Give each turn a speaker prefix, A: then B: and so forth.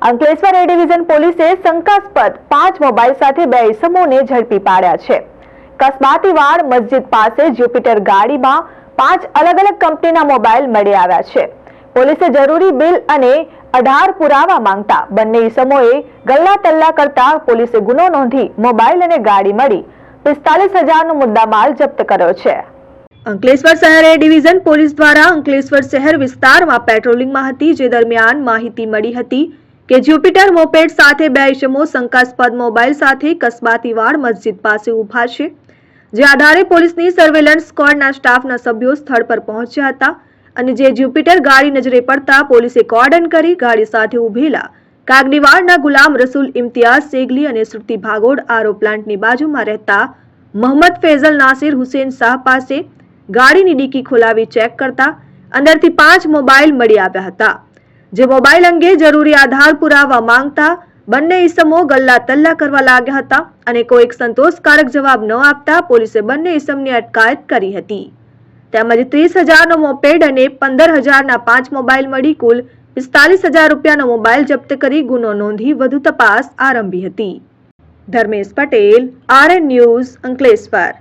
A: અંકલેશ્વર એ division પોલીસે શંકાસ્પદ 5 mobile સાથે 2 ઇસમોને ઝડપી પાડ્યા છે। કસબાતીવાડ મસ્જિદ પાસે જ્યુપિટર ગાડીમાં 5 અલગ અલગ કંપનીના મોબાઈલ મળી આવ્યા છે। પોલીસે જરૂરી બિલ અને 18 પુરાવા માંગતા બંને ઇસમોએ ગલ્લા તલ્લા કરતા પોલીસે ગુનો નોંધી મોબાઈલ અને ગાડી મળી 45,000નો મુદ્દામાલ જપ્ત કર્યો છે। અંકલેશ્વર શહેર એ ડિવિઝન પોલીસ દ્વારા અંકલેશ્વર શહેર વિસ્તારમાં પેટ્રોલિંગમાં હતી, જે દરમિયાન માહિતી મળી હતી કે જ્યુપિટર મોપેડ સાથે 2 ઇસમો શંકાસ્પદ મોબાઈલ સાથે કસબાતીવાડ મસ્જિદ પાસે ઊભા છે। જે આધારે પોલીસની સર્વેલન્સ સ્ક્વોડના સ્ટાફના સભ્યો સ્થળ પર પહોંચ્યા હતા અને જે જ્યુપિટર ગાડી નજરે પડતા પોલીસે કોર્ડન કરી ગાડી સાથે ઊભેલા કાગડીવાડના ગુલામ રસૂલ ઇમ્તિયાઝ શેગલી અને શ્રુતિ ભાગોડ આરો પ્લાન્ટની બાજુમાં રહેતા મોહમ્મદ ફેઝલ નાસિર હુસેન શાહ પાસે ગાડીની ડીકી ખોલાવી ચેક કરતા અંદરથી 5 મોબાઈલ મળી આવ્યા હતા। જે મોબાઈલ અંગે જરૂરી આધાર પુરાવા માંગતા બંને ઇસમો ગલ્લા તલ્લા કરવા લાગ્યા હતા અને કોઈ સંતોષકારક જવાબ ન આપતા પોલીસે બંને ઇસમની અટકાયત કરી હતી। તેમજ 30,000નો મોપેડ અને 15,000ના 5 મોબાઈલ મળી કુલ 45,000 રૂપિયાનો મોબાઈલ જપ્ત કરી ગુનો નોંધી વધુ તપાસ આરંભી હતી। Dharmesh Patel, RN news, Ankleshwar.